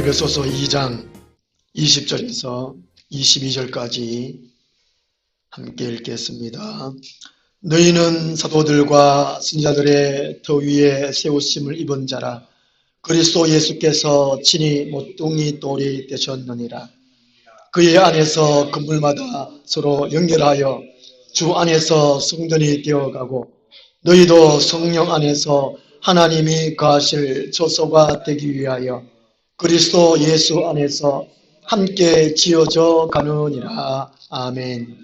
에베소서 2장 20절에서 22절까지 함께 읽겠습니다. 너희는 사도들과 선지자들의 터 위에 세우심을 입은 자라. 그리스도 예수께서 친히 모퉁이 돌이 되셨느니라. 그의 안에서 건물마다 서로 연결하여 주 안에서 성전이 되어가고 너희도 성령 안에서 하나님이 거하실 처소가 되기 위하여 그리스도 예수 안에서 함께 지어져 가느니라. 아멘.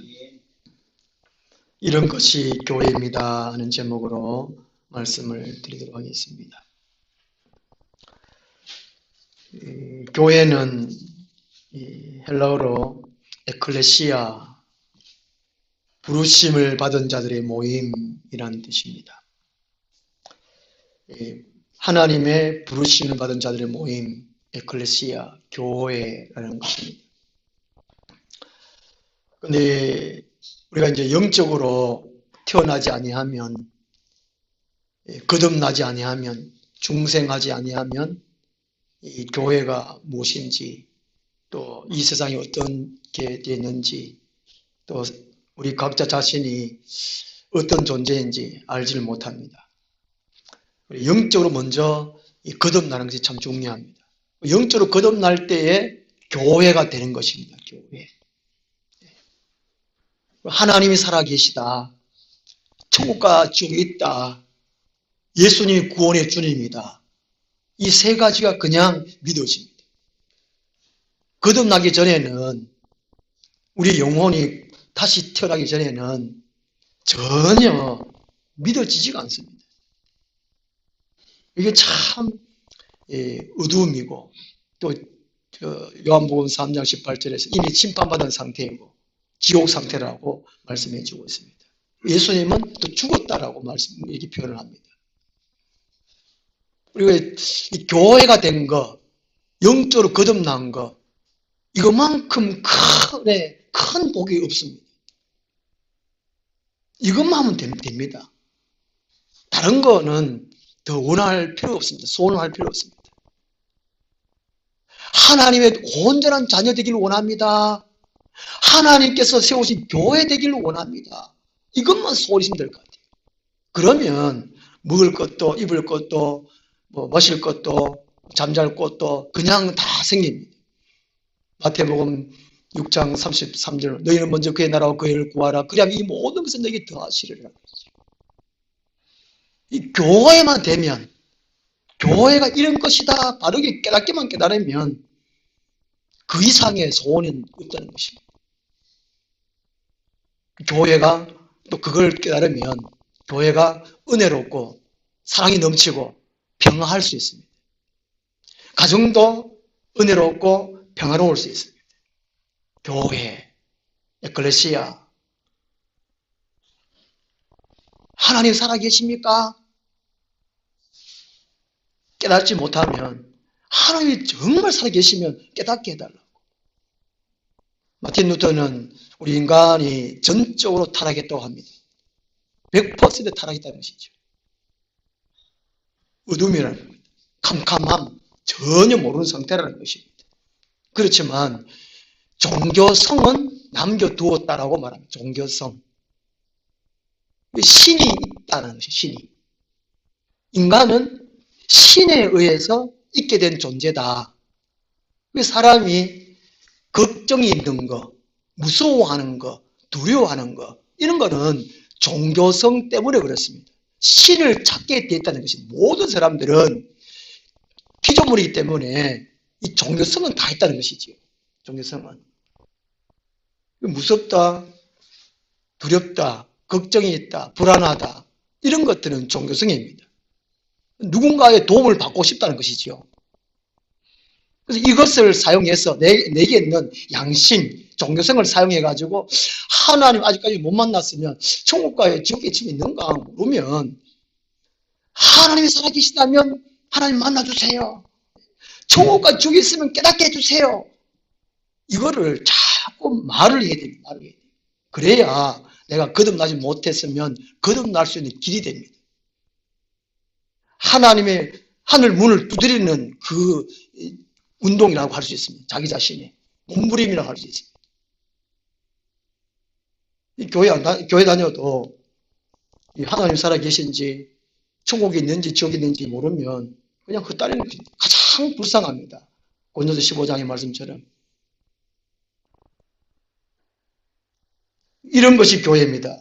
이런 것이 교회입니다 하는 제목으로 말씀을 드리도록 하겠습니다. 교회는 헬라어로 에클레시아, 부르심을 받은 자들의 모임이라는 뜻입니다. 하나님의 부르심을 받은 자들의 모임, 에클레시아, 교회라는 것입니다. 그런데 우리가 이제 영적으로 태어나지 아니하면, 거듭나지 아니하면, 중생하지 아니하면 이 교회가 무엇인지, 또 이 세상이 어떻게 되는지, 또 우리 각자 자신이 어떤 존재인지 알지를 못합니다. 영적으로 먼저 거듭나는 것이 참 중요합니다. 영적으로 거듭날 때에 교회가 되는 것입니다. 교회. 하나님이 살아계시다. 천국과 지옥이 있다. 예수님이 구원의 주님이다. 이 세 가지가 그냥 믿어집니다. 거듭나기 전에는, 우리 영혼이 다시 태어나기 전에는 전혀 믿어지지가 않습니다. 이게 참 어두움이고, 또 요한복음 3장 18절에서 이미 심판받은 상태이고 지옥 상태라고 말씀해 주고 있습니다. 예수님은 또 죽었다라고 이렇게 표현을 합니다. 그리고 이 교회가 된 거, 영적으로 거듭난 거, 이것만큼 큰 복이 없습니다. 이것만 하면 됩니다. 다른 거는 더 원할 필요 없습니다. 소원할 필요 없습니다. 하나님의 온전한 자녀 되기를 원합니다. 하나님께서 세우신 교회 되기를 원합니다. 이것만 소원이시면 될 것 같아요. 그러면 먹을 것도 입을 것도 마실 것도 잠잘 것도 그냥 다 생깁니다. 마태복음 6장 33절, 너희는 먼저 그의 나라와 그의 의를 구하라. 그리하면 이 모든 것은 너에게 더하시리라. 이 교회만 되면, 교회가 이런 것이다 바르게 깨닫기만 깨달으면 그 이상의 소원은 없다는 것입니다. 교회가 또 그걸 깨달으면 교회가 은혜롭고 사랑이 넘치고 평화할 수 있습니다. 가정도 은혜롭고 평화로울 수 있습니다. 교회, 에클레시아. 하나님 살아계십니까? 깨닫지 못하면, 하나님이 정말 살아계시면 깨닫게 해달라고. 마틴 루터는 우리 인간이 전적으로 타락했다고 합니다. 100% 타락했다는 것이죠. 어둠이라는 겁니다. 캄캄함, 전혀 모르는 상태라는 것입니다. 그렇지만 종교성은 남겨두었다라고 말합니다. 종교성. 신이 있다는 것이죠. 신이. 인간은 신에 의해서 있게 된 존재다. 사람이 걱정이 있는 거, 무서워하는 거, 두려워하는 거, 이런 거는 종교성 때문에 그렇습니다. 신을 찾게 되었다는 것이, 모든 사람들은 피조물이기 때문에 이 종교성은 다 있다는 것이지요. 종교성은. 무섭다, 두렵다, 걱정이 있다, 불안하다, 이런 것들은 종교성입니다. 누군가의 도움을 받고 싶다는 것이지요. 그래서 이것을 사용해서 내게 있는 양심, 종교성을 사용해가지고 하나님 아직까지 못 만났으면 천국과의 지옥의 집이 있는가 모르면, 하나님이 살아계시다면 하나님 만나주세요. 천국과 지옥이 있으면 깨닫게 해주세요. 이거를 자꾸 말을 해야 됩니다. 말을 해야 됩니다. 그래야 내가 거듭나지 못했으면 거듭날 수 있는 길이 됩니다. 하나님의 하늘 문을 두드리는 그 운동이라고 할 수 있습니다. 자기 자신의 몸부림이라고 할 수 있습니다. 교회 다녀도 하나님 살아계신지 천국이 있는지 지옥이 있는지 모르면 그냥 흩날리는 것이 가장 불쌍합니다. 고린도서 15장의 말씀처럼. 이런 것이 교회입니다.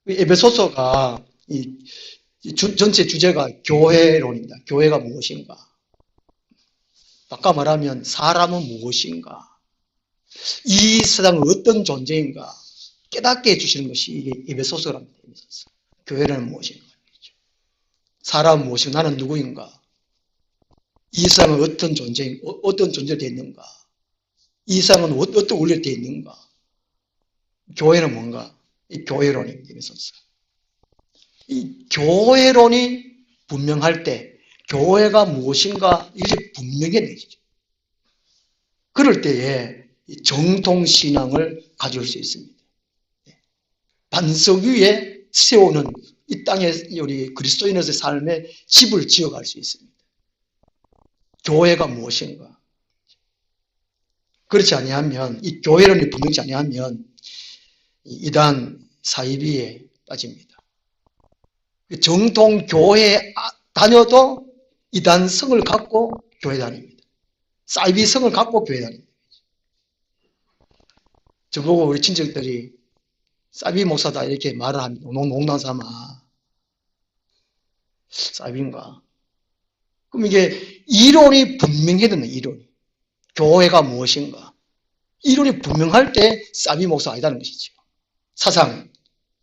에베소서가 전체 주제가 교회론입니다. 교회가 무엇인가? 아까 말하면 사람은 무엇인가? 이 세상은 어떤 존재인가? 깨닫게 해주시는 것이 이게 에베소서랍니다. 에베소서. 교회는 무엇인가? 사람은 무엇인가? 나는 누구인가? 이 세상은 어떤 어떤 존재로 되어 있는가? 이 세상은 어떤 원리로 되어 있는가? 교회는 뭔가? 이 교회론입니다. 에베소서. 이 교회론이 분명할 때 교회가 무엇인가 이게 분명해지죠. 그럴 때에 정통신앙을 가질 수 있습니다. 반석 위에 세우는 이 땅에 우리 그리스도인으로서의 삶에 집을 지어갈 수 있습니다. 교회가 무엇인가? 그렇지 아니하면 이 교회론이 분명치 아니하면 이단 사이비에 빠집니다. 정통 교회 다녀도 이단성을 갖고 교회 다닙니다. 사이비성을 갖고 교회 다닙니다. 저보고 우리 친척들이 사이비 목사다 이렇게 말을 합니다. 농담 삼아. 사이비인가? 그럼 이게 이론이 분명해야 된다. 이론이. 교회가 무엇인가? 이론이 분명할 때 사이비 목사 아니다는 것이죠. 사상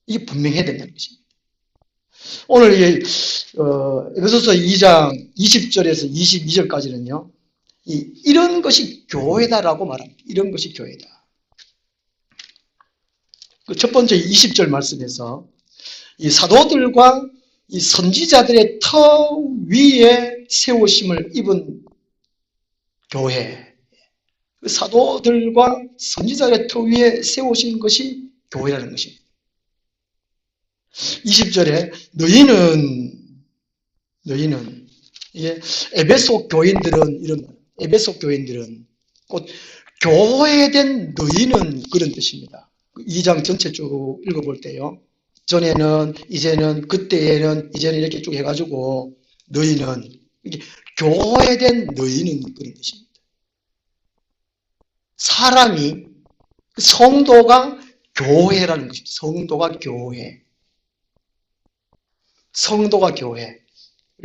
이게 분명해야 된다는 것입니다. 오늘 에베소서 2장 20절에서 22절까지는요. 이런 것이 교회다라고 말합니다. 이런 것이 교회다. 그 첫 번째 20절 말씀에서 이 사도들과 이 선지자들의 터 위에 세우심을 입은 교회. 그 사도들과 선지자의 터 위에 세우신 것이 교회라는 것입니다. 20절에 너희는 이게 에베소 교인들은 에베소 교인들은 곧 교회된 너희는 그런 뜻입니다. 2장 전체 쭉 읽어볼 때요. 전에는, 이제는, 그때에는, 이제는 이렇게 쭉 해가지고 너희는 이게 교회된 너희는 그런 뜻입니다. 사람이 성도가 교회라는 것입니다. 성도가 교회. 성도가 교회.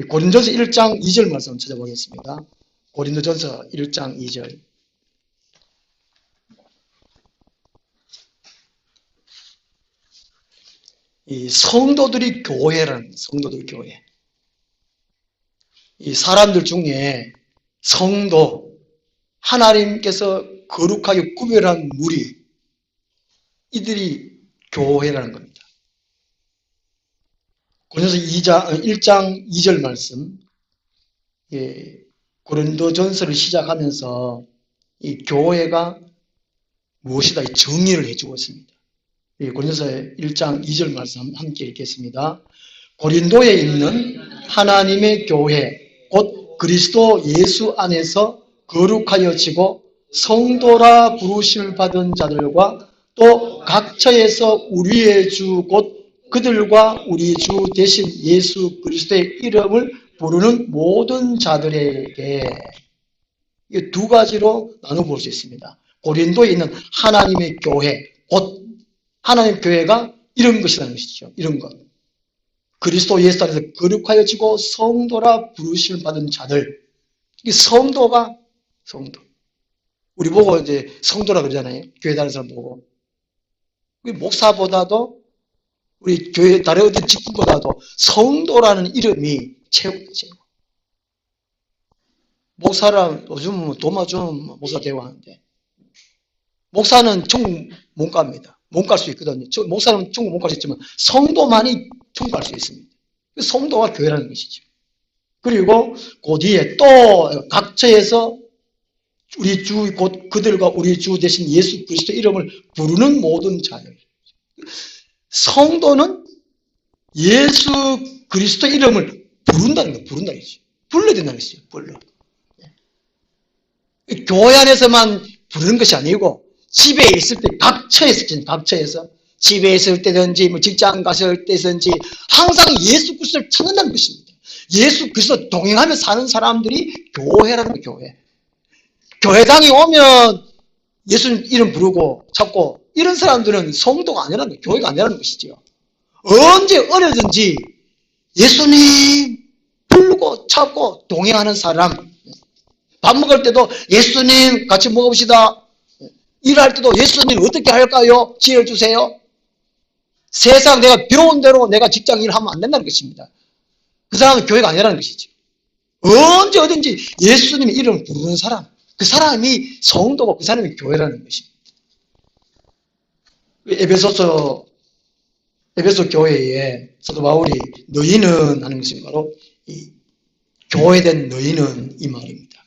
고린도전서 1장 2절 말씀 찾아보겠습니다. 고린도전서 1장 2절. 이 성도들이 교회라는 성도들 교회. 이 사람들 중에 성도, 하나님께서 거룩하게 구별한 무리, 이들이 교회라는 겁니다. 고린도전서 1장 2절 말씀, 고린도전서를 시작하면서 이 교회가 무엇이다 이 정의를 해주고 있습니다. 고린도서 1장 2절 말씀 함께 읽겠습니다. 고린도에 있는 하나님의 교회 곧 그리스도 예수 안에서 거룩하여지고 성도라 부르심을 받은 자들과 또 각처에서 우리의 주 곧 그들과 우리 주 대신 예수 그리스도의 이름을 부르는 모든 자들에게 이 두 가지로 나눠볼 수 있습니다. 고린도에 있는 하나님의 교회 곧 하나님 교회가 이런 것이라는 것이죠. 이런 것. 그리스도 예수 안에서 거룩하여지고 성도라 부르심을 받은 자들. 이 성도가 성도. 우리 보고 이제 성도라 그러잖아요. 교회 다니는 사람 보고. 우리 목사보다도 우리 교회 다른 어떤 직분보다도 성도라는 이름이 최고죠. 목사랑 요즘 도마좀 목사 되고 하는데 목사는 천국 못 갑니다. 못 갈 수 있거든요. 목사는 천국 못 갈 수 있지만 성도만이 천국 갈 수 있습니다. 성도가 교회라는 것이죠. 그리고 그 뒤에 또 각처에서 우리 주 곧 그들과 우리 주 대신 예수 그리스도 이름을 부르는 모든 자들. 성도는 예수 그리스도 이름을 부른다는 거예요. 부른다는 거죠. 불러야 된다는 것이죠. 불러. 교회 안에서만 부르는 것이 아니고 집에 있을 때 각처에서 집에 있을 때든지 뭐 직장 갔을 때든지 항상 예수 그리스도를 찾는다는 것입니다. 예수 그리스도 동행하며 사는 사람들이 교회라는 거예요. 교회. 교회당에 오면 예수님 이름 부르고 찾고 이런 사람들은 성도가 아니라는 거예요. 교회가 아니라는 것이죠. 언제 어려든지 예수님 부르고 찾고 동행하는 사람. 밥 먹을 때도 예수님 같이 먹읍시다. 일할 때도 예수님 어떻게 할까요? 지혜를 주세요. 세상 내가 배운 대로 내가 직장 일하면 안 된다는 것입니다. 그 사람은 교회가 아니라는 것이죠. 언제 어딘지 예수님의 이름을 부르는 사람, 그 사람이 성도고 그 사람이 교회라는 것입니다. 에베소 교회에 사도 바울이 너희는 하는 것이 바로 이 교회된 너희는 이 말입니다.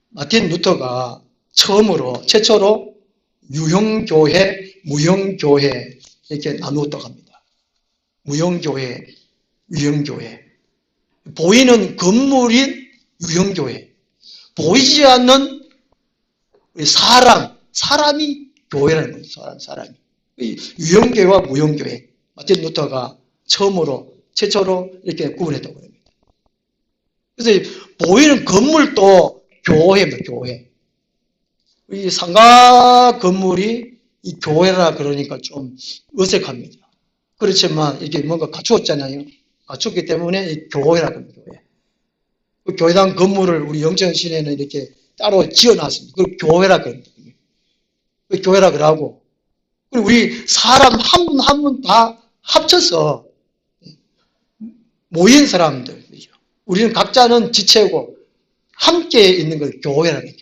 마틴 루터가 최초로 유형교회, 무형교회 이렇게 나누었다고 합니다. 무형교회, 유형교회. 보이는 건물인 유형교회. 보이지 않는 사람이 교회라는 거예요. 사람이. 유형교회와 무형교회. 마틴 루터가 최초로 이렇게 구분했다고 합니다. 그래서 보이는 건물도 교회입니다. 교회. 이 상가 건물이 이 교회라 그러니까 좀 어색합니다. 그렇지만 이게 뭔가 갖추었잖아요. 갖췄기 때문에 이 교회라고 합니다. 교회. 그 교회당 건물을 우리 영천시내는 이렇게 따로 지어놨습니다. 그걸 교회라 그럽니다. 교회라 그러고 그리고 우리 사람 한 분 한 분 다 합쳐서 모인 사람들. 우리는 각자는 지체고 함께 있는 걸 교회라는 거예요.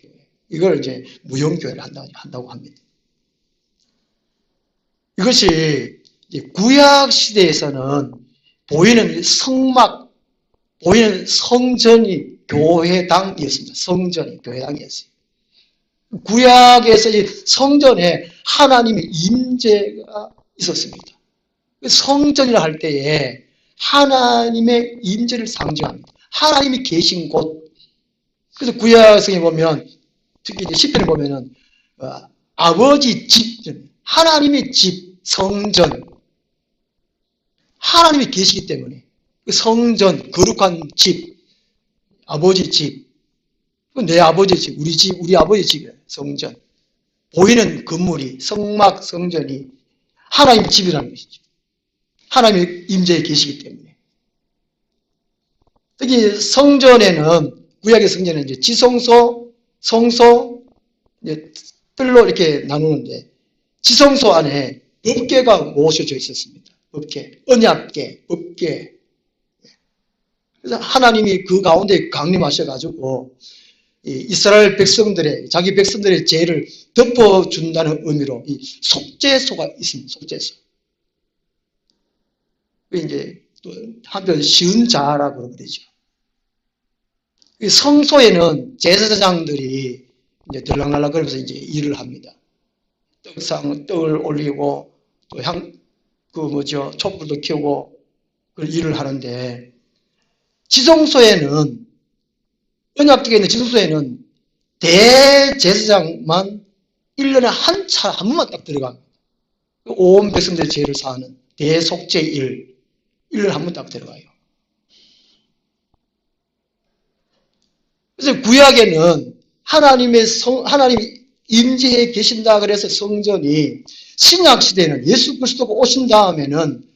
이걸 이제 무형교회를 한다고 합니다. 이것이 구약 시대에서는 보이는 성막, 보이는 성전이 교회당이었습니다. 성전이 교회당이었어요. 구약에서 이 성전에 하나님의 임재가 있었습니다. 성전이라 할 때에 하나님의 임재를 상징합니다. 하나님이 계신 곳. 그래서 구약성에 보면 특히 이제 시편에 보면은 아버지 집, 하나님의 집, 성전, 하나님이 계시기 때문에 그 성전, 거룩한 집, 아버지 집, 내 아버지 집, 우리 아버지 집이에요. 성전. 보이는 건물이 성막, 성전이 하나님의 집이라는 것이죠. 하나님의 임재에 계시기 때문에. 특히 성전에는 구약의 성전에는 이제 지성소, 성소, 이제 뜰로 이렇게 나누는데 지성소 안에 법궤가 모셔져 있었습니다. 법궤, 언약궤, 법궤. 그래서 하나님이 그 가운데 강림하셔가지고 이스라엘 백성들의 자기 백성들의 죄를 덮어준다는 의미로 이 속죄소가 있습니다. 속죄소. 이제 또 한편 쉬운 자라고 그러죠. 성소에는 제사장들이 이제 들락날락 그러면서 이제 일을 합니다. 떡을 올리고 또 촛불도 켜고 그 일을 하는데 지성소에는 언약궤에 있는 지성소에는 대제사장만 1년에 한 번만 딱 들어갑니다. 온 백성들의 죄를 사하는 대속죄 1년에 한 번 딱 들어가요. 그래서 구약에는 하나님 임재해 계신다 그래서 성전이 신약 시대는 예수 그리스도가 오신 다음에는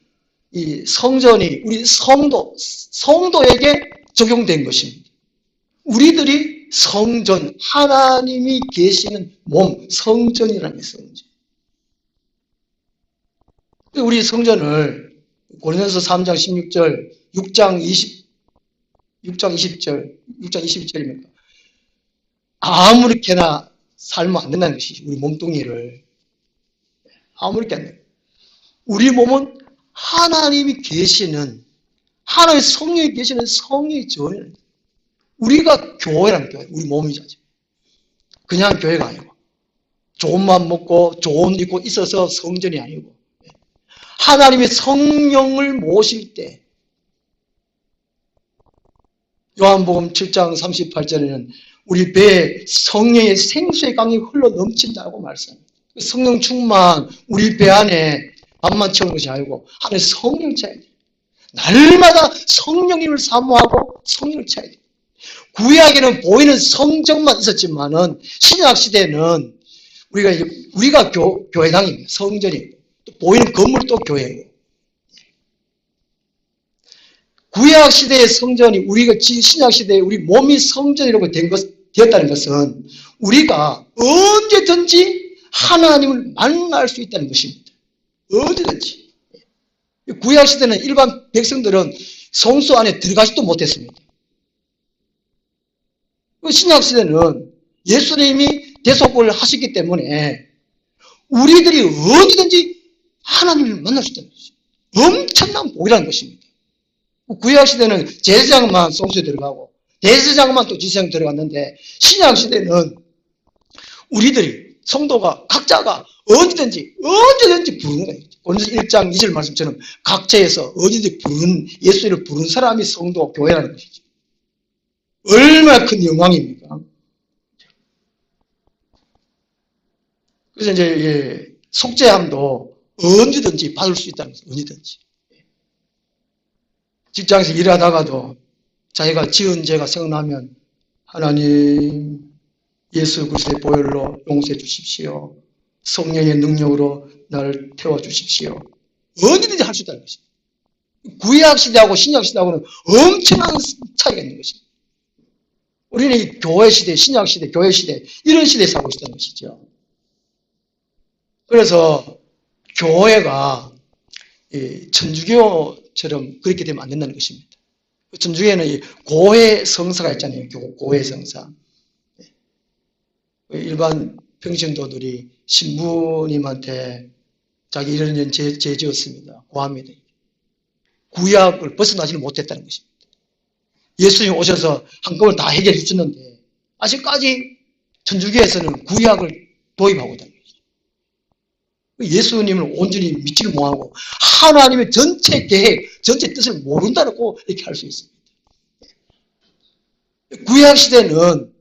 이 성전이 우리 성도에게 적용된 것입니다. 우리들이 성전, 하나님이 계시는 몸, 성전이라는 성전. 우리 성전을 고린도서 3장 16절, 6장 22절입니까? 아무렇게나 살면 안 된다는 것이죠. 우리 몸뚱이를. 아무렇게 안 돼요. 우리 몸은 하나님이 계시는, 하나님의 성령이 계시는 성령의 전이에요. 우리가 교회라는 교회, 우리 몸이죠. 그냥 교회가 아니고. 좋은 맘 먹고 좋은 입고 있어서 성전이 아니고. 하나님의 성령을 모실 때 요한복음 7장 38절에는 우리 배에 성령의 생수의 강이 흘러 넘친다고 말씀합니다. 성령 충만 우리 배 안에 밥만 채우는 것이 아니고 안에 성령을 채워야 돼요. 날마다 성령님을 사모하고 성령을 채워야 돼요. 구약에는 보이는 성전만 있었지만은 신약 시대는 우리가 교회당입니다. 성전이고 또 보이는 건물도 교회예요. 구약 시대의 성전이 우리가 신약 시대에 우리 몸이 성전이라고 되었다는 것은 우리가 언제든지 하나님을 만날 수 있다는 것입니다. 언제든지. 구약 시대는 일반 백성들은 성소 안에 들어가지도 못했습니다. 신약 시대는 예수님이 대속을 하셨기 때문에 우리들이 언제든지 하나님을 만날 수 있다는 것이죠. 엄청난 복이라는 것입니다. 구약 시대는 제사장만 성소에 들어가고 대제사장만 또 지성에 들어갔는데 신약 시대는 우리들이 성도가 각자가 언제든지 부르는 거예요. 오늘 1장 2절 말씀처럼 각처에서 언제든지 예수를 부르는 사람이 성도 교회라는 것이죠. 얼마나 큰 영광입니까? 그래서 이제 속죄함도 언제든지 받을 수 있다는 것이죠. 언제든지. 직장에서 일하다가도 자기가 지은 죄가 생각나면 하나님 예수 그리스도의 보혈로 용서해 주십시오. 성령의 능력으로 나를 태워주십시오. 언제든지 할 수 있다는 것입니다. 구약 시대하고 신약 시대하고는 엄청난 차이가 있는 것입니다. 우리는 이 교회 시대, 신약 시대, 교회 시대 이런 시대에 살고 있다는 것이죠. 그래서 교회가 천주교처럼 그렇게 되면 안 된다는 것입니다. 천주교에는 이 고해 성사가 있잖아요. 고해 성사. 일반 평신도들이 신부님한테 자기 이런 죄 지었습니다. 고합니다. 구약을 벗어나지는 못했다는 것입니다. 예수님이 오셔서 한꺼번에 다 해결해 주셨는데 아직까지 천주교에서는 구약을 도입하고 있다는 것이죠. 예수님을 온전히 믿지를 못하고 하나님의 전체 계획, 전체 뜻을 모른다고 이렇게 할 수 있습니다. 구약 시대는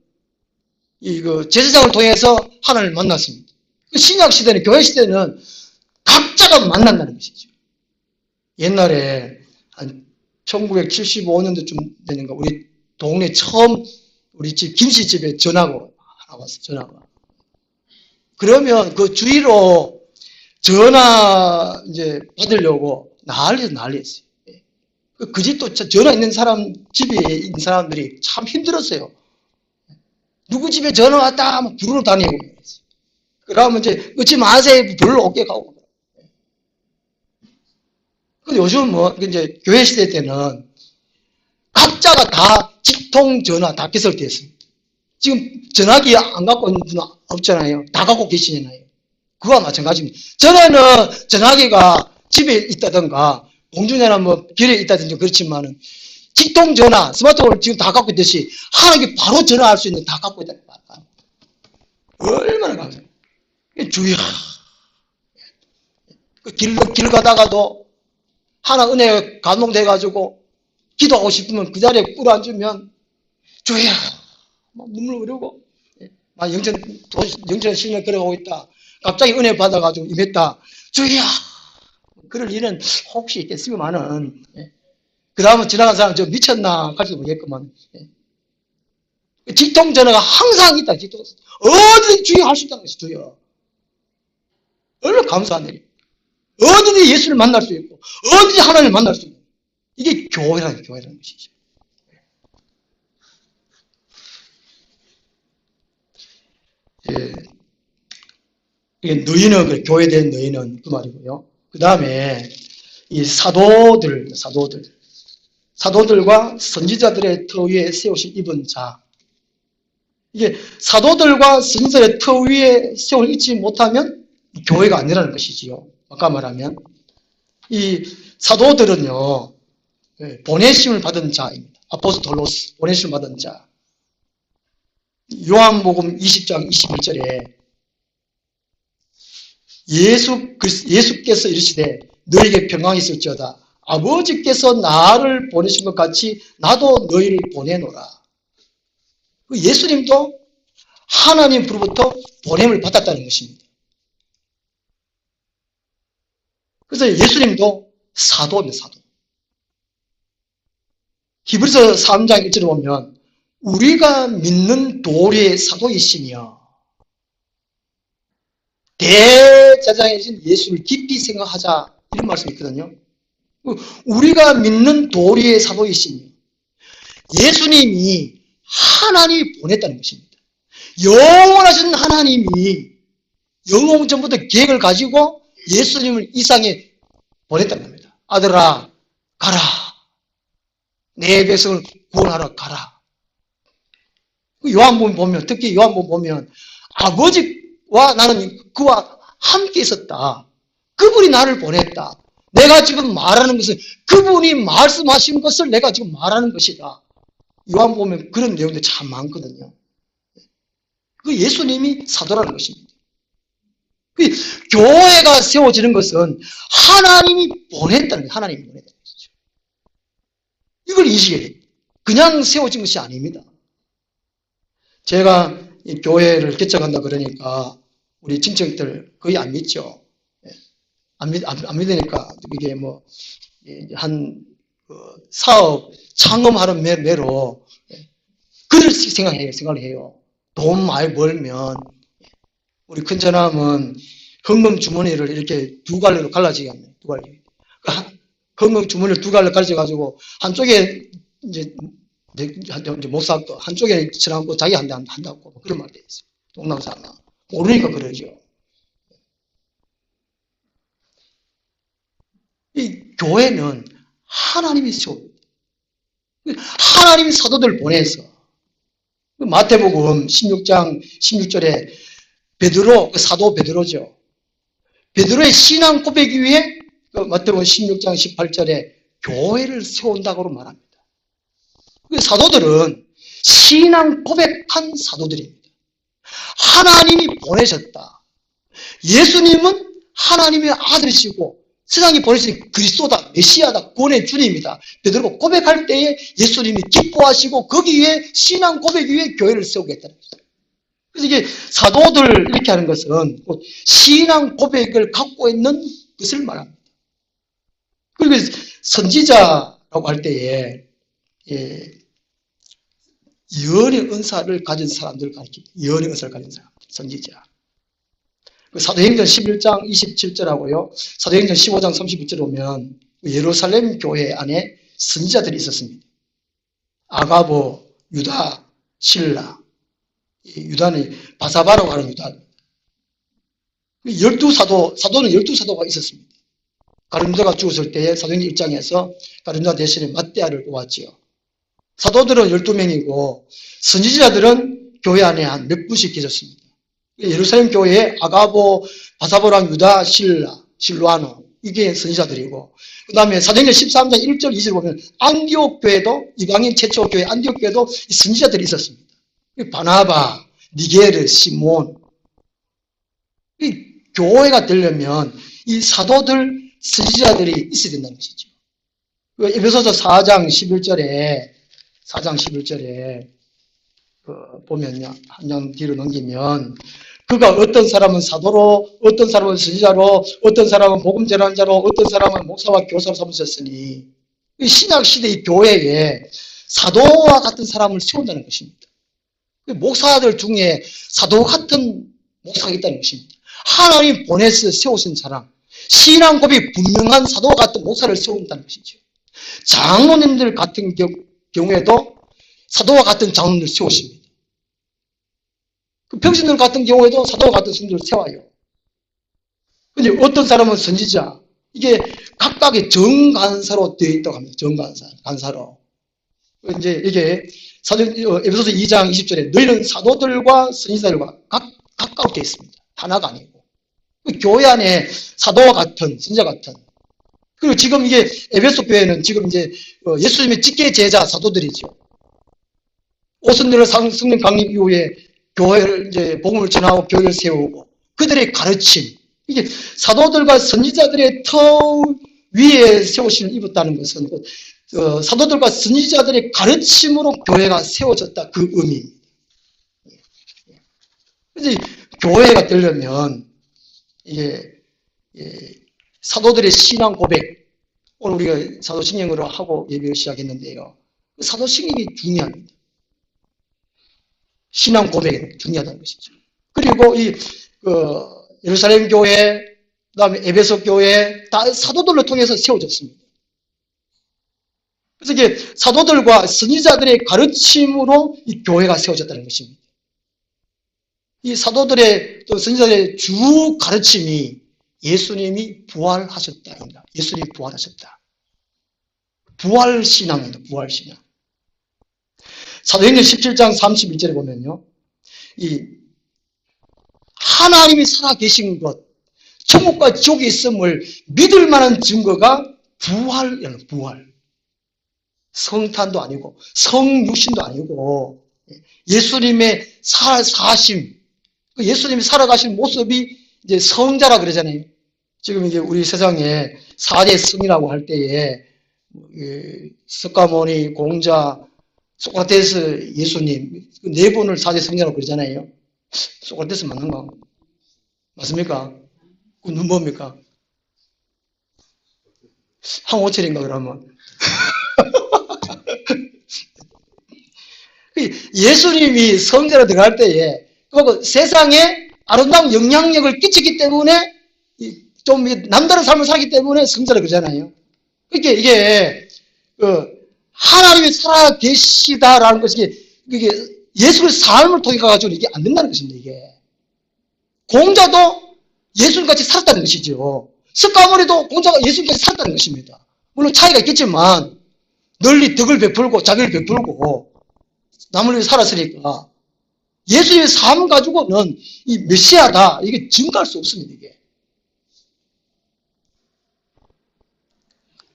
제사장을 통해서 하나님을 만났습니다. 신약 시대는, 교회 시대는 각자가 만난다는 것이죠. 옛날에 한 1975년도쯤 되는가 우리 동네 처음 우리 집 김씨집에 전화가 하나 왔어요. 전화가. 그러면 그 주위로 전화 이제 받으려고 난리였어요. 그 집도 전화 있는 사람, 집에 있는 사람들이 참 힘들었어요. 누구 집에 전화 왔다 하면 부르러 다니고. 그러면 이제, 끊지 마세요. 별로 없게 가고. 근데 요즘은 이제 교회 시대 때는 각자가 다 직통 전화 다 개설되어 있습니다. 지금 전화기 안 갖고 있는 분은 없잖아요. 다 갖고 계시잖아요. 그거와 마찬가지입니다. 전에는 전화기가 집에 있다든가 공중전화 길에 있다든지 그렇지만은 직통전화, 스마트폰을 지금 다 갖고 있듯이 하나님께 바로 전화할 수 있는 다 갖고 있다는 거야. 얼마나 감사해요. 주의하. 길 가다가도 하나 은혜가 감동돼가지고 기도하고 싶으면 그 자리에 꿇어 앉으면 주의야. 막 눈물 흐르고 영천 신을 걸어가고 있다. 갑자기 은혜 받아가지고 임했다. 주의야. 그럴 일은 혹시 있겠으면은 그 다음은 지나간 사람 저 미쳤나 할지도 모르겠구만. 직통전화가 항상 있다. 어디든 주의할 수 있다는 것이 주여. 얼마나 감사한 일이에요. 어디든 예수를 만날 수 있고 어디든 하나님을 만날 수 있고 이게 교회라는 것이죠. 예. 이게 너희는, 교회에 대한 너희는 그 말이고요. 그 다음에 이 사도들과 선지자들의 터 위에 세우신 입은 자. 이게 사도들과 선지자의 터 위에 세울 잊지 못하면 교회가 아니라는 것이지요. 아까 말하면 이 사도들은요 보내심을 받은 자입니다. 아포스톨로스, 보내심을 받은 자. 요한복음 20장 21절에 예수께서 이르시되 너에게 평강이 있을지어다 아버지께서 나를 보내신 것 같이 나도 너희를 보내노라. 예수님도 하나님으로부터 보냄을 받았다는 것입니다. 그래서 예수님도 사도입니다. 사도. 히브리서 3장 1절에 보면 우리가 믿는 도리의 사도이시며 대제사장이신 예수를 깊이 생각하자 이런 말씀이 있거든요. 우리가 믿는 도리의 사도이시며 예수님이 하나님이 보냈다는 것입니다. 영원하신 하나님이 영원 전부터 계획을 가지고 예수님을 이 땅에 보냈다는 겁니다. 아들아 가라. 내 백성을 구원하러 가라. 요한복음 보면 특히 요한복음 보면 아버지와 나는 그와 함께 있었다. 그분이 나를 보냈다. 내가 지금 말하는 것은 그분이 말씀하신 것을 내가 지금 말하는 것이다. 요한복음에 그런 내용들이 참 많거든요. 그 예수님이 사도라는 것입니다. 교회가 세워지는 것은 하나님이 보냈다는 거예요. 하나님이 보냈다는 것이죠. 이걸 인식해야 됩니다. 그냥 세워진 것이 아닙니다. 제가 이 교회를 개척한다 그러니까 우리 친척들 거의 안 믿죠. 안 믿으니까 이게 뭐 한 사업 창업하는 매로 그럴 생각을 해요. 돈 많이 벌면 우리 큰처남은 헌금 주머니를 이렇게 두 갈래로 갈라지게 합니다. 두 갈래. 헌금 주머니를 두 갈래로 갈라져가지고 한쪽에 이제 못 살고 한쪽에 쳐놓고 자기 한다고 그런 말이 있어요. 동남 사람 모르니까 그러죠. 이 교회는 하나님이 세웁니다. 하나님이 사도들 보내서 마태복음 16장 16절에 베드로, 사도 베드로죠. 베드로의 신앙 고백 위에 마태복음 16장 18절에 교회를 세운다고 말합니다. 사도들은 신앙 고백한 사도들입니다. 하나님이 보내셨다. 예수님은 하나님의 아들이시고 세상에 보내신 그리스도다, 메시아다, 구원의 주님이다. 베드로가 고백할 때에 예수님이 기뻐하시고 거기에 신앙 고백 위에 교회를 세우겠다는 거죠. 그래서 이게 사도들 이렇게 하는 것은 신앙 고백을 갖고 있는 것을 말합니다. 그리고 선지자라고 할 때에 예언의 은사를 가진 사람들을 가리킵니다. 예언의 은사를 가진 사람, 선지자. 사도행전 11장 27절하고요. 사도행전 15장 32절에 보면 예루살렘 교회 안에 선지자들이 있었습니다. 아가보, 유다, 실라. 유다는 바사바라고 하는 유다. 12사도는 12사도가 있었습니다. 가룟유다가 죽었을 때에 사도행전 1장에서 가룟유다 대신에 맏대아를 뽑았지요. 사도들은 12명이고 선지자들은 교회 안에 한 몇 분씩 계셨습니다. 예루살렘 교회에 아가보, 바사보랑 유다, 실루아노 이게 선지자들이고 그 다음에 사도행전 13장 1절 2절 보면 안디옥 교회도 이방인 최초 교회 안디옥 교회도 선지자들이 있었습니다. 바나바, 니게르, 시몬 이 교회가 되려면 이 사도들 선지자들이 있어야 된다는 것이죠. 에베소서 4장 11절에 보면요. 한 장 뒤로 넘기면 그가 어떤 사람은 사도로 어떤 사람은 선지자로 어떤 사람은 복음 전환자로 어떤 사람은 목사와 교사로 삼으셨으니 신약시대의 교회에 사도와 같은 사람을 세운다는 것입니다. 목사들 중에 사도 같은 목사가 있다는 것입니다. 하나님 보내서 세우신 사람 신앙 고백이 분명한 사도 같은 목사를 세운다는 것이죠. 장로님들 같은 경우에도 사도와 같은 장로님을 세우십니다. 평신들 같은 경우에도 사도와 같은 성도를 세워요. 근데 어떤 사람은 선지자, 이게 각각의 정간사로 되어 있다고 합니다. 간사로. 이제 이게 에베소서 2장 20절에 너희는 사도들과 선지자들과 가까워 되어 있습니다. 하나가 아니고. 교회 안에 사도와 같은, 선지자 같은. 그리고 지금 이게 에베소 교회는 지금 이제 예수님의 직계 제자 사도들이죠. 오순절의 성령 강림 이후에 교회를 이제 복음을 전하고 교회를 세우고 그들의 가르침 이게 사도들과 선지자들의 위에 세우심을 입었다는 것은 사도들과 선지자들의 가르침으로 교회가 세워졌다, 그 의미입니다. 그래서 교회가 되려면 이게 사도들의 신앙 고백, 오늘 우리가 사도신경으로 하고 예배를 시작했는데요. 사도신경이 중요합니다. 신앙 고백이 중요하다는 것이죠. 그리고 예루살렘 교회, 그다음에 에베소 교회 다 사도들로 통해서 세워졌습니다. 그래서 이게 사도들과 선지자들의 가르침으로 이 교회가 세워졌다는 것입니다. 이 사도들의 또 선지자들의 주 가르침이 예수님이 부활하셨다입니다. 예수님이 부활하셨다. 부활신앙입니다. 부활신앙. 사도행전 17장 31절에 보면요, 이 하나님이 살아계신 것, 천국과 지옥에 있음을 믿을 만한 증거가 부활이에요. 부활. 성탄도 아니고 성육신도 아니고 예수님의 사심, 예수님이 살아가신 모습이 이제 성자라 그러잖아요. 지금 이제 우리 세상에 4대 성이라고 할 때에 석가모니, 공자, 소크라테스, 예수님 네 분을 4대 성자라고 그러잖아요. 소크라테스 맞는가? 맞습니까? 그건 뭡니까? 황호철인가 그러면? 예수님이 성자로 들어갈 때에 세상에 아름다운 영향력을 끼치기 때문에 좀 남다른 삶을 살기 때문에 성자로 그러잖아요. 그러니까 이게 하나님이 살아 계시다라는 것이 이게 예수의 삶을 통해 가지고 이게 안 된다는 것입니다. 이게 공자도 예수님같이 살았다는 것이죠. 석가모니도 공자가 예수님같이 살았다는 것입니다. 물론 차이가 있겠지만 널리 덕을 베풀고 자비를 베풀고 남을 위해 살았으니까 예수님의 삶을 가지고는 이 메시아다, 이게 증거할 수 없습니다. 이게.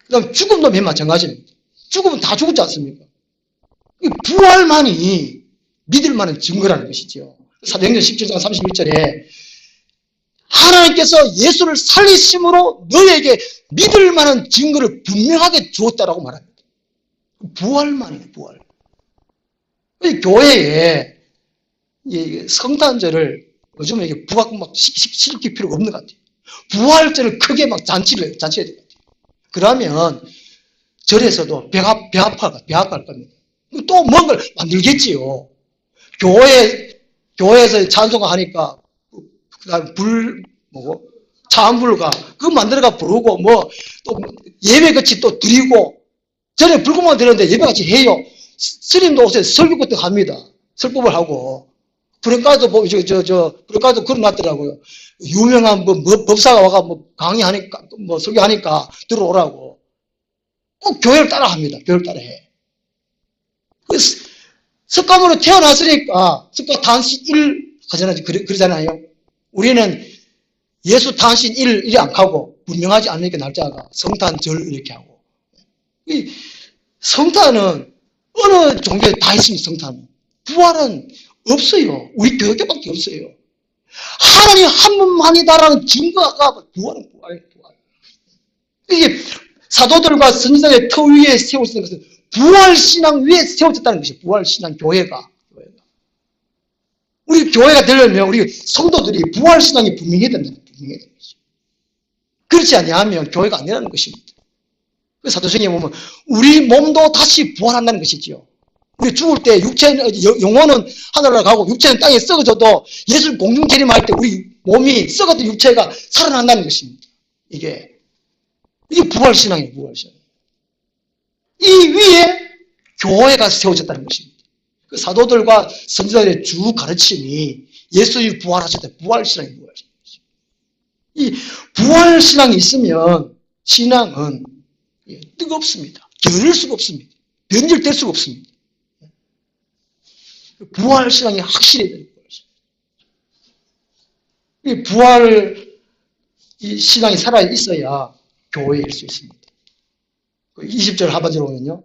그 다음 죽음도 맨 마찬가지입니다. 죽음은 다 죽었지 않습니까? 부활만이 믿을 만한 증거라는 것이죠. 사도행전 17장 31절에 하나님께서 예수를 살리심으로 너에게 믿을 만한 증거를 분명하게 주었다라고 말합니다. 부활만이에요. 부활. 교회에 성탄절을 요즘에 이게 막 시킬 필요가 없는 것 같아요. 부활절을 크게 막 잔치해야 될 것 같아요. 그러면 절에서도 배 아파할 겁니다. 또 뭔가를 만들겠지요. 교회에서 찬송하니까 그다음 차안불가 그거 만들어가 부르고 또 예배같이 또 드리고 전에 불금만 드렸는데 예배같이 해요. 스님도 오세요. 설교 같은 거 합니다. 설법을 하고 브레카도 브레카도 걸어놨더라고요. 유명한 법사가 와가 강의하니까 설교하니까 들어오라고. 꼭 교회를 따라합니다. 교회를 따라해. 석가모니 태어났으니까 석가 탄신 1 하잖아요. 그러잖아요. 우리는 예수 탄신 1 안 하고 분명하지 않으니까 날짜가 성탄절 이렇게 하고. 이 성탄은 어느 종교에 다 있습니다. 성탄은. 부활은 없어요. 우리 교회밖에 없어요. 하나님 한 분만이다라는 증거가 부활은 부활. 이게 사도들과 선지자의 터 위에 세워진 것은 부활신앙 위에 세워졌다는 것이에요. 부활신앙 교회가. 우리 교회가 되려면 우리 성도들이 부활신앙이 분명해야 된다는 것이죠. 그렇지 아니하면 교회가 아니라는 것입니다. 사도행전에 보면 우리 몸도 다시 부활한다는 것이지요. 우리 죽을 때 영혼은 하늘로 가고 육체는 땅에 썩어져도 예수를 공중 재림할 때 우리 몸이 썩어진 육체가 살아난다는 것입니다. 이게 부활신앙이에요. 부활신앙. 이 위에 교회가 세워졌다는 것입니다. 그 사도들과 선지자들의 주 가르침이 예수님이 부활하셨다. 부활신앙이 부활신앙. 이 부활신앙이 있으면 신앙은 뜨겁습니다. 겨룰 수가 없습니다. 변질될 수가 없습니다. 부활신앙이 확실해야 돼요. 이 부활 신앙이 살아있어야 교회일 수 있습니다. 20절 하반절에 보면요.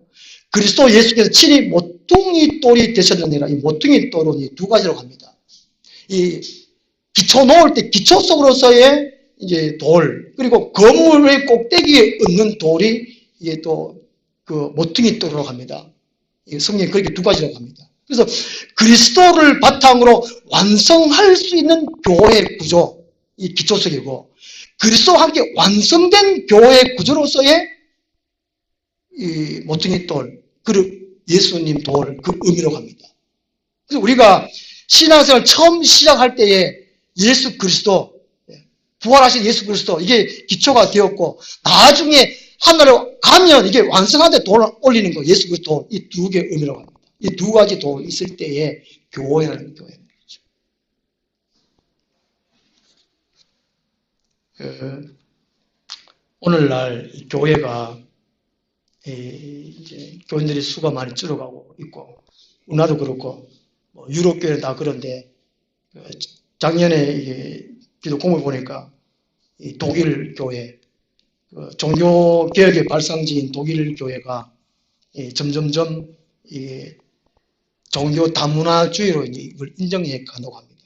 그리스도 예수께서 친히 모퉁이 돌이 되셨느니라. 이 모퉁이 돌은 두 가지로 갑니다. 이 기초 놓을 때 기초 속으로서의 이제 돌, 그리고 거물의 꼭대기에 얹는 돌이 이게 또 그 모퉁이 돌이라고 합니다. 성경에 그렇게 두 가지라고 합니다. 그래서 그리스도를 바탕으로 완성할 수 있는 교회 구조, 이 기초석이고, 그리스도와 함께 완성된 교회 구조로서의 이 모퉁이 돌, 그리고 예수님 돌, 그 의미라고 합니다. 그래서 우리가 신앙생활 처음 시작할 때에 예수 그리스도, 부활하신 예수 그리스도, 이게 기초가 되었고, 나중에 하늘로 가면 이게 완성한데 돌을 올리는 거, 예수 그리스도, 이 두 개의 의미라고 합니다. 이 두 가지 돌이 있을 때에 교회라는 교회는 거죠. 오늘날 교회가 이제 교인들의 수가 많이 줄어가고 있고, 우리나라도 그렇고, 유럽 교회는 다 그런데, 작년에 기도 공을 보니까 이 독일 교회, 종교 개혁의 발상지인 독일 교회가 점점점 종교 다문화주의로 이걸 인정해 간다고 합니다.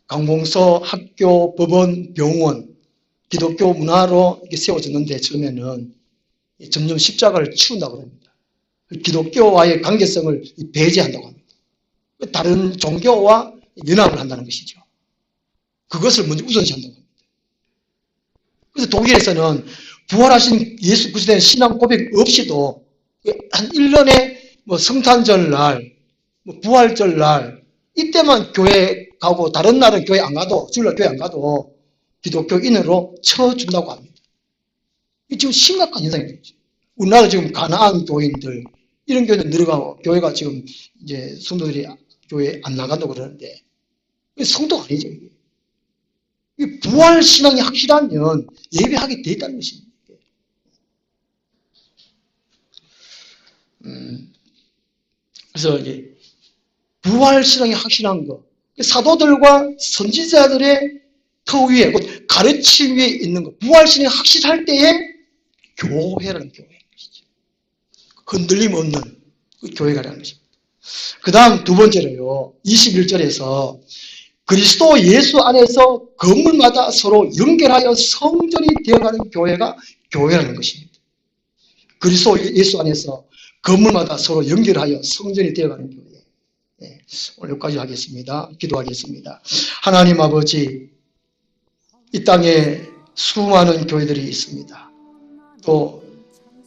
관공서, 학교, 법원, 병원, 기독교 문화로 이렇게 세워졌는데 처음에는 점점 십자가를 치운다고 합니다. 기독교와의 관계성을 배제한다고 합니다. 다른 종교와 연합을 한다는 것이죠. 그것을 먼저 우선시한다고 합니다. 그래서 독일에서는 부활하신 예수 그리스도의 신앙 고백 없이도 한 1년에 성탄절날, 부활절날 이때만 교회 가고 다른 날은 교회 안 가도, 주일날 교회 안 가도 기독교인으로 쳐준다고 합니다. 이게 지금 심각한 현상이 되죠. 우리나라 지금 가나안 교인들, 이런 교회는 늘어가고, 교회가 지금 이제 성도들이 교회 안 나간다고 그러는데, 이게 성도가 아니죠, 이게. 이 부활 신앙이 확실하면 예배하게 돼 있다는 것입니다. 그래서 이제 부활 신앙이 확실한 거, 사도들과 선지자들의 터 위에, 가르침 위에 있는 거, 부활 신앙이 확실할 때에 교회라는 교회인 것이죠. 흔들림 없는 그 교회가라는 것입니다. 그 다음 두 번째로요, 21절에서 그리스도 예수 안에서 건물마다 서로 연결하여 성전이 되어가는 교회가 교회라는 것입니다. 그리스도 예수 안에서 건물마다 서로 연결하여 성전이 되어가는 교회. 네, 오늘 여기까지 하겠습니다. 기도하겠습니다. 하나님 아버지, 이 땅에 수많은 교회들이 있습니다. 또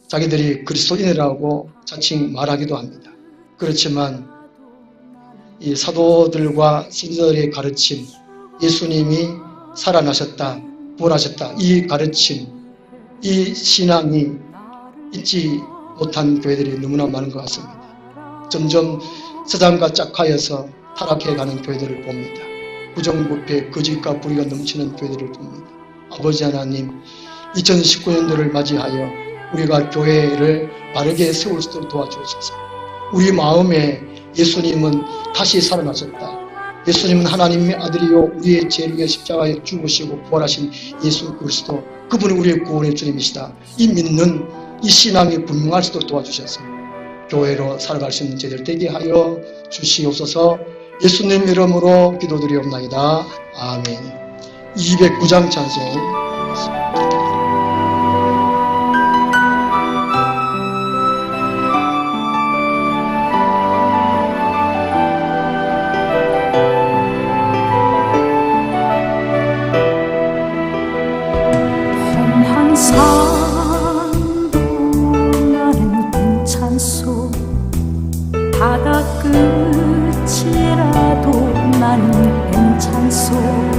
자기들이 그리스도인이라고 자칭 말하기도 합니다. 그렇지만 이 사도들과 선지자들의 가르침, 예수님이 살아나셨다, 부활하셨다, 이 가르침, 이 신앙이 잊지 못한 교회들이 너무나 많은 것 같습니다. 점점 세상과 짝하여서 타락해가는 교회들을 봅니다. 부정부패, 거짓과 불의가 넘치는 교회들을 봅니다. 아버지 하나님, 2019년도를 맞이하여 우리가 교회를 바르게 세울 수 있도록 도와주옵소서. 우리 마음에 예수님은 다시 살아나셨다. 예수님은 하나님의 아들이요 우리의 죄를 위해 십자가에 죽으시고 부활하신 예수 그리스도, 그분이 우리의 구원의 주님이시다. 이 믿는 이 신앙이 분명할 수 있도록 도와주셔서 교회로 살아갈 수 있는 저희들 되게 하여 주시옵소서. 예수님 이름으로 기도드리옵나이다. 아멘. 209장 찬송. 바다 끝이라도 나는 괜찮소.